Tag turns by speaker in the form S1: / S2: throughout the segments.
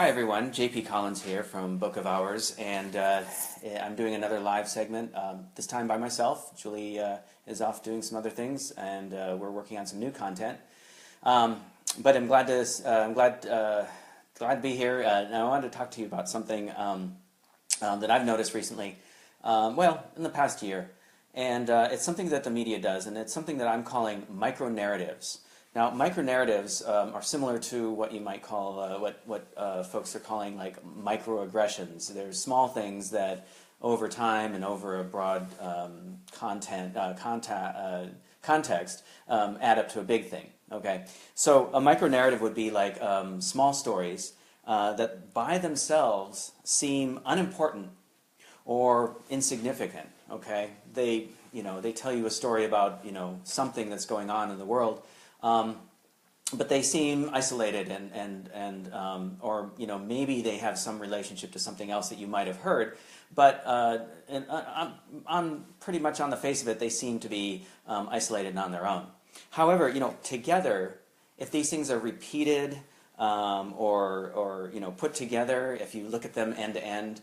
S1: Hi everyone, JP Collins here from Book of Hours, and I'm doing another live segment, this time by myself. Julie is off doing some other things, and we're working on some new content. But I'm glad to be here, and I wanted to talk to you about something that I've noticed recently, well, in the past year. And it's something that the media does, and it's something that I'm calling micronarratives. Now, micronarratives are similar to what you might call, what folks are calling like microaggressions. They're small things that over time and over a broad context add up to a big thing. Okay, so a micronarrative would be like small stories that by themselves seem unimportant or insignificant. Okay, they tell you a story about something that's going on in the world. But they seem isolated or maybe they have some relationship to something else that you might have heard, but on pretty much on the face of it, they seem to be isolated and on their own. However, together, if these things are repeated or put together, if you look at them end to end,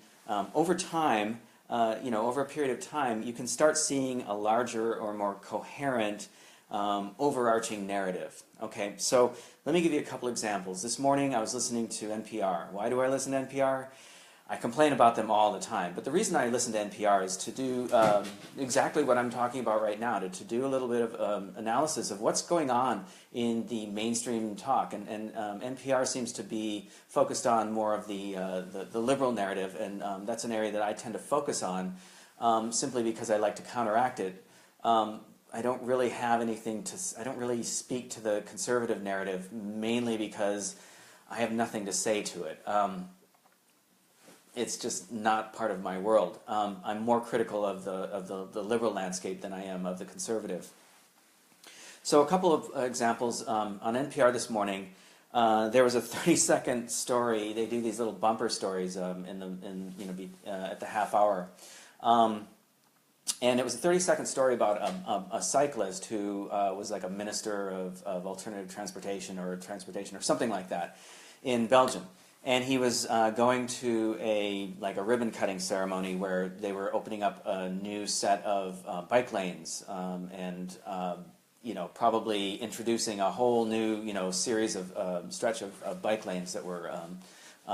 S1: over time, over a period of time, you can start seeing a larger or more coherent overarching narrative. Okay, so let me give you a couple examples. This morning I was listening to NPR. Why do I listen to NPR? I complain about them all the time, but the reason I listen to NPR is to do exactly what I'm talking about right now, to do a little bit of analysis of what's going on in the mainstream talk, and NPR seems to be focused on more of the liberal narrative, and that's an area that I tend to focus on simply because I like to counteract it. I don't really have anything I don't really speak to the conservative narrative, mainly because I have nothing to say to it. It's just not part of my world. I'm more critical of the liberal landscape than I am of the conservative. So a couple of examples. On NPR this morning, there was a 30-second story. They do these little bumper stories at the half hour. And it was a 30-second story about a cyclist who was like a minister of alternative transportation or something like that in Belgium. And he was going to a ribbon-cutting ceremony where they were opening up a new set of bike lanes and probably introducing a whole new series of stretch of bike lanes that were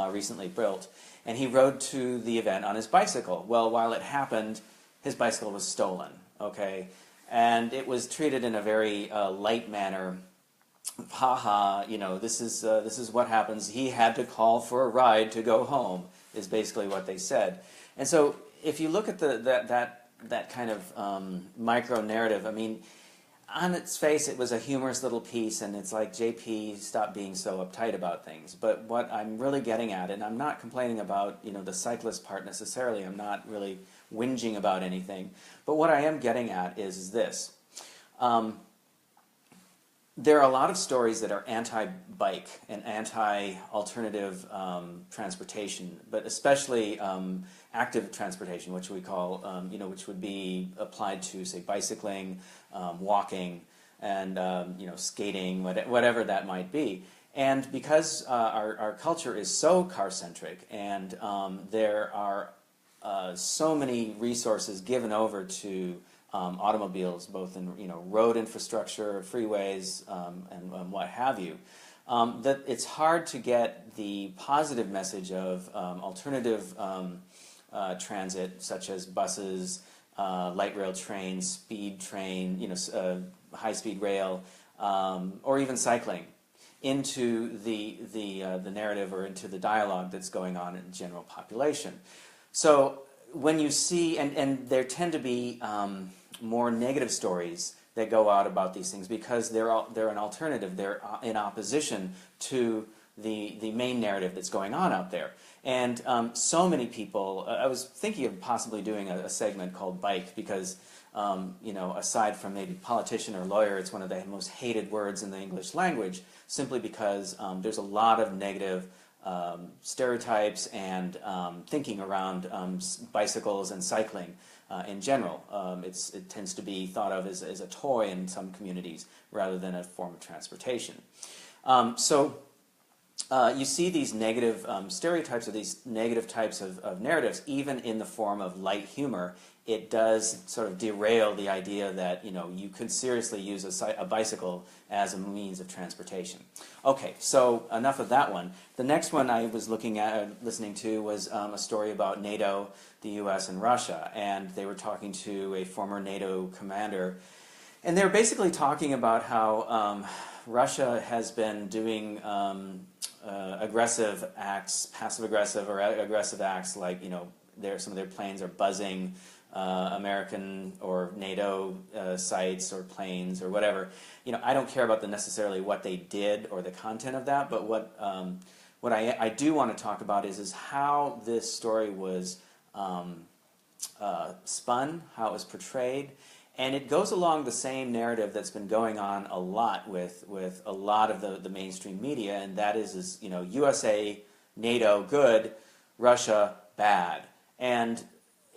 S1: recently built. And he rode to the event on his bicycle. Well, while it happened, his bicycle was stolen, okay? And it was treated in a very light manner. Ha, this is what happens. He had to call for a ride to go home, is basically what they said. And so if you look at that kind of micro-narrative, I mean, on its face, it was a humorous little piece, and it's like, JP, stop being so uptight about things. But what I'm really getting at, and I'm not complaining about the cyclist part necessarily, I'm not really whinging about anything, but what I am getting at is this. There are a lot of stories that are anti-bike and anti-alternative transportation, but especially active transportation, which we call, which would be applied to, say, bicycling, walking, and skating, whatever that might be. And because our culture is so car-centric, and there are so many resources given over to automobiles, both in road infrastructure, freeways, and what have you, that it's hard to get the positive message of alternative transit, such as buses, light rail trains, speed train, high-speed rail, or even cycling, into the narrative or into the dialogue that's going on in the general population. So when you see, and there tend to be more negative stories that go out about these things because they're an alternative, they're in opposition to the main narrative that's going on out there. And so many people, I was thinking of possibly doing a segment called Bike because, aside from maybe politician or lawyer, it's one of the most hated words in the English language, simply because there's a lot of negative stereotypes and thinking around bicycles and cycling in general. It tends to be thought of as a toy in some communities rather than a form of transportation. you see these negative stereotypes or these negative types of narratives, even in the form of light humor. It does sort of derail the idea that, you know, you could seriously use a bicycle as a means of transportation. Okay, so enough of that one. The next one I was listening to was a story about NATO, the U.S., and Russia, and they were talking to a former NATO commander, and they were basically talking about how Russia has been doing aggressive acts, passive-aggressive or aggressive acts, like, you know, some of their planes are buzzing American or NATO sites or planes or whatever. You know, I don't care about necessarily what they did or the content of that, but what I do want to talk about is how this story was spun, how it was portrayed, and it goes along the same narrative that's been going on a lot with a lot of the mainstream media, and that is you know, USA, NATO, good, Russia, bad. And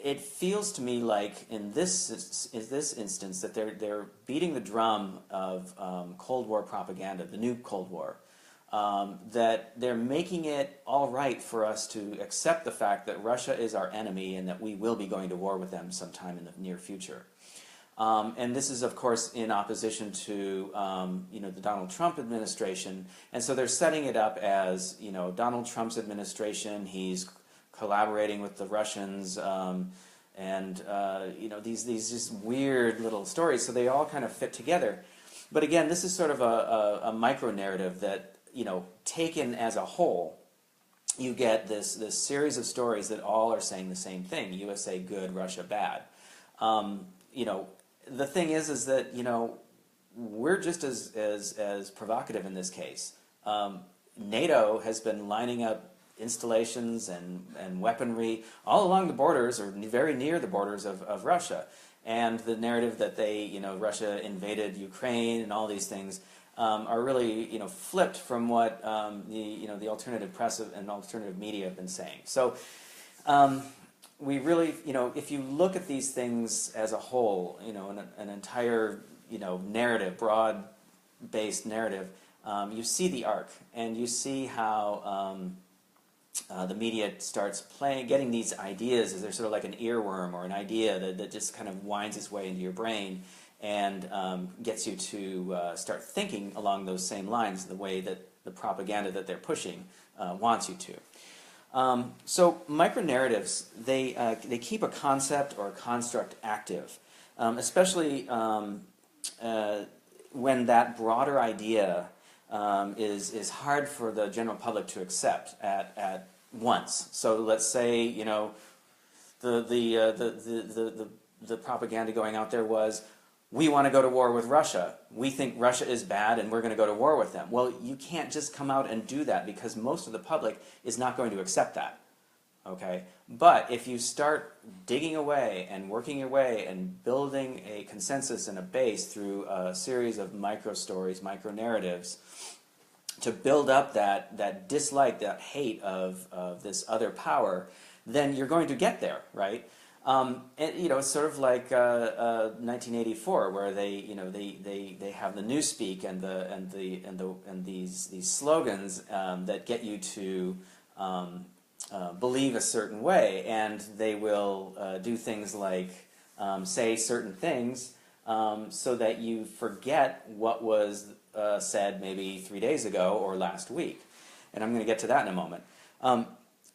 S1: it feels to me like in this instance that they're beating the drum of Cold War propaganda, the new Cold War, that they're making it all right for us to accept the fact that Russia is our enemy and that we will be going to war with them sometime in the near future. And this is, of course, in opposition to you know, the Donald Trump administration, and so they're setting it up as, you know, Donald Trump's administration. He's collaborating with the Russians, and you know, these just weird little stories. So they all kind of fit together. But again, this is sort of a micro-narrative that, you know, taken as a whole, you get this series of stories that all are saying the same thing: USA good, Russia bad. You know, the thing is that, you know, we're just as provocative in this case. NATO has been lining up installations and weaponry all along the borders, or very near the borders of Russia. And the narrative that you know, Russia invaded Ukraine and all these things are really, you know, flipped from what you know, the alternative press and alternative media have been saying. So we really, you know, if you look at these things as a whole, you know, an entire, you know, narrative, broad-based narrative, you see the arc, and you see how the media starts getting these ideas as they're sort of like an earworm or an idea that just kind of winds its way into your brain and gets you to start thinking along those same lines, the way that the propaganda that they're pushing wants you to. So micronarratives, they keep a concept or a construct active, especially when that broader idea is hard for the general public to accept at once. So let's say, you know, the propaganda going out there was, we want to go to war with Russia. We think Russia is bad and we're going to go to war with them. Well, you can't just come out and do that, because most of the public is not going to accept that. Okay? But if you start digging away and working your way and building a consensus and a base through a series of micro-stories, micro-narratives, to build up that dislike, that hate of this other power, then you're going to get there, right? And, you know, it's sort of like 1984, where they have the newspeak and these slogans that get you to believe a certain way, and they will do things like say certain things so that you forget what was said maybe 3 days ago or last week. And I'm going to get to that in a moment.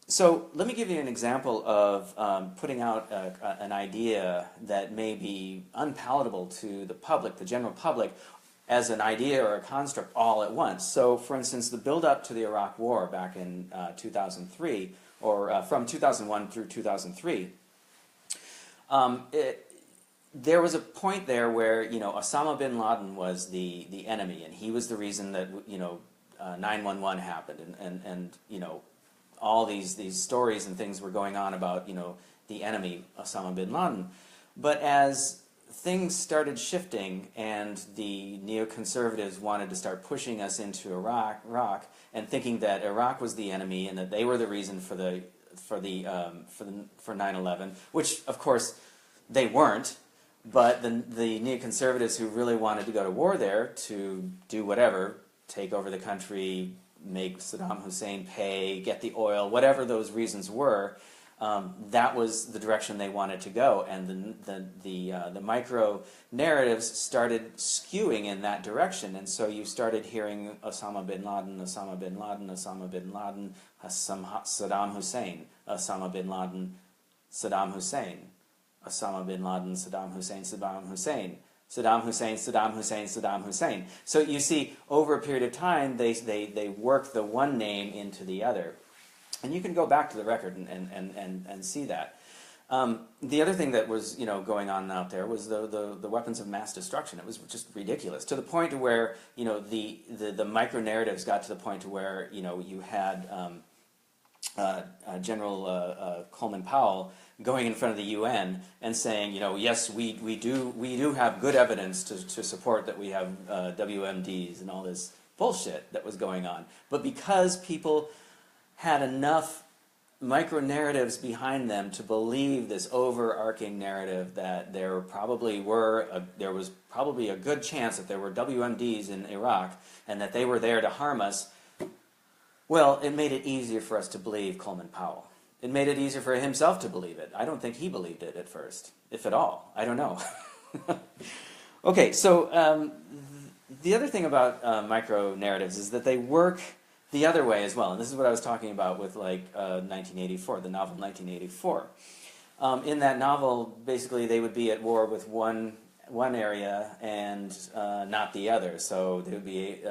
S1: So let me give you an example of putting out an idea that may be unpalatable to the public, the general public, as an idea or a construct all at once. So, for instance, the build-up to the Iraq War back in 2003, or from 2001 through 2003, there was a point there where, you know, Osama bin Laden was the enemy, and he was the reason that, you know, 9/11 happened, and you know, all these stories and things were going on about, you know, the enemy, Osama bin Laden. But as things started shifting and the neoconservatives wanted to start pushing us into Iraq and thinking that Iraq was the enemy and that they were the reason for 9/11, which of course they weren't, but the neoconservatives who really wanted to go to war there to do whatever, take over the country, make Saddam Hussein pay, get the oil, whatever those reasons were. That was the direction they wanted to go, and the micro narratives started skewing in that direction, and so you started hearing Osama bin Laden, Osama bin Laden, Osama bin Laden, Saddam Hussein, Osama bin Laden, Saddam Hussein, Osama bin Laden, Saddam Hussein, Saddam Hussein, Saddam Hussein, Saddam Hussein, Saddam Hussein. So you see, over a period of time, they work the one name into the other. And you can go back to the record and see that. The other thing that was going on out there was the weapons of mass destruction. It was just ridiculous, to the point to where the micro narratives got to the point to where you had General Coleman Powell going in front of the UN and saying, yes, we do have good evidence to support that we have WMDs and all this bullshit that was going on, but because people had enough micro-narratives behind them to believe this overarching narrative that there was probably a good chance that there were WMDs in Iraq and that they were there to harm us, well, it made it easier for us to believe Coleman Powell. It made it easier for himself to believe it. I don't think he believed it at first, if at all. I don't know. Okay, so the other thing about micro-narratives is that they work the other way as well, and this is what I was talking about with 1984, the novel 1984. In that novel, basically, they would be at war with one area and not the other. So they would be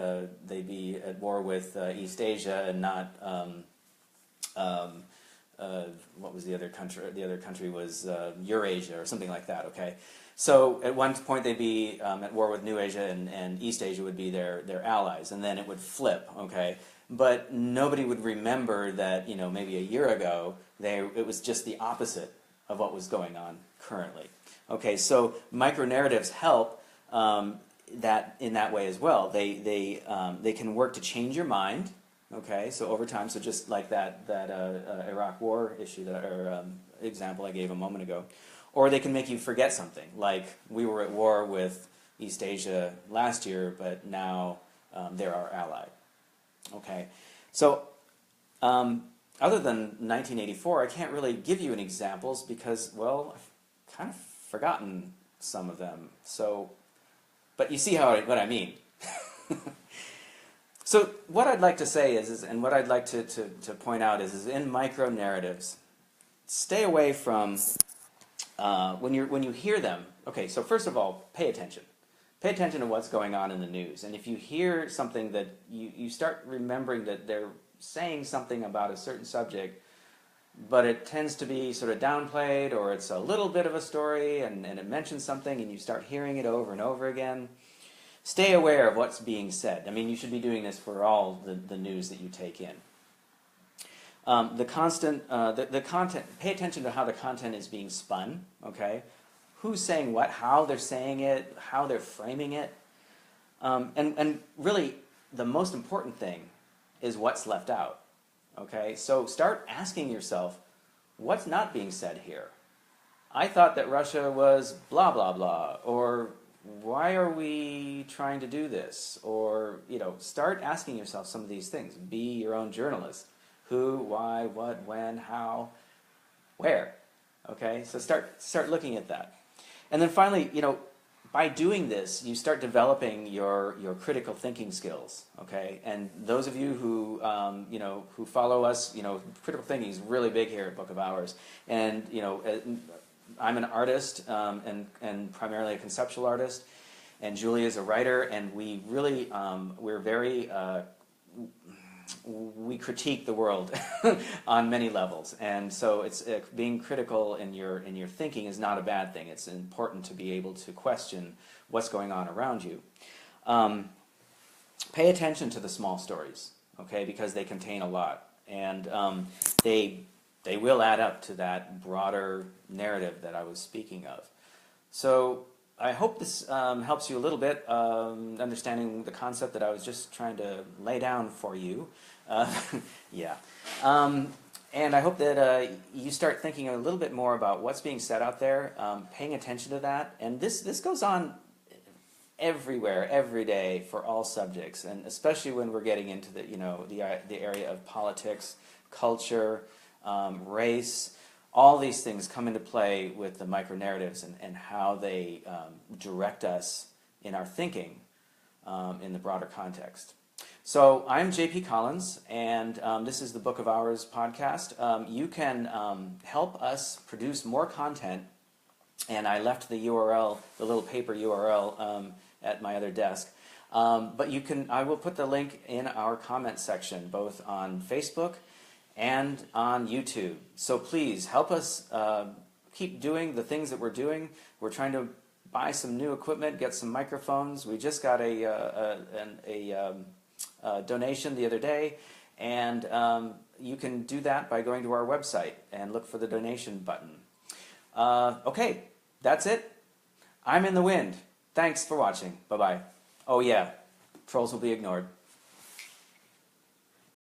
S1: they'd be at war with East Asia and not what was the other country? The other country was Eurasia or something like that. Okay. So at one point they'd be at war with New Asia, and East Asia would be their allies, and then it would flip. Okay. But nobody would remember that, maybe a year ago, it was just the opposite of what was going on currently. Okay, so micro-narratives help that in that way as well. They can work to change your mind, okay, so over time, so just like that Iraq War issue, or example I gave a moment ago. Or they can make you forget something, like we were at war with East Asia last year, but now they're our ally. Okay, so other than 1984, I can't really give you any examples because, well, I've kind of forgotten some of them. So, but you see what I mean. So what I'd like to say is and what I'd like to point out is in micro-narratives, stay away from, when you hear them, okay, so first of all, pay attention. Pay attention to what's going on in the news. And if you hear something that you start remembering that they're saying something about a certain subject, but it tends to be sort of downplayed, or it's a little bit of a story and it mentions something and you start hearing it over and over again, stay aware of what's being said. I mean, you should be doing this for all the news that you take in. The content, pay attention to how the content is being spun, okay? Who's saying what, how they're saying it, how they're framing it. And really, the most important thing is what's left out. Okay, so start asking yourself, what's not being said here? I thought that Russia was blah, blah, blah. Or why are we trying to do this? Or, start asking yourself some of these things. Be your own journalist. Who, why, what, when, how, where. Okay, so start looking at that. And then finally, by doing this, you start developing your critical thinking skills. Okay, and those of you who who follow us, critical thinking is really big here at Book of Hours. And I'm an artist and primarily a conceptual artist, and Julie is a writer, and we really we're very we critique the world on many levels, and so it's being critical in your thinking is not a bad thing. It's important to be able to question what's going on around you. Pay attention to the small stories, okay, because they contain a lot, and they will add up to that broader narrative that I was speaking of. So I hope this helps you a little bit understanding the concept that I was just trying to lay down for you. Yeah. And I hope that you start thinking a little bit more about what's being said out there, paying attention to that. And this goes on everywhere, every day, for all subjects, and especially when we're getting into the the area of politics, culture, race. All these things come into play with the micronarratives and how they direct us in our thinking in the broader context. So I'm J.P. Collins, and this is the Book of Hours podcast. You can help us produce more content, and I left the URL, the little paper URL, at my other desk. But you can. I will put the link in our comment section, both on Facebook and on YouTube. So please help us keep doing the things that we're doing. We're trying to buy some new equipment, get some microphones. We just got a donation the other day, and you can do that by going to our website and look for the donation button. Okay, that's it. I'm in the wind. Thanks for watching. Bye-bye. Oh yeah, trolls will be ignored.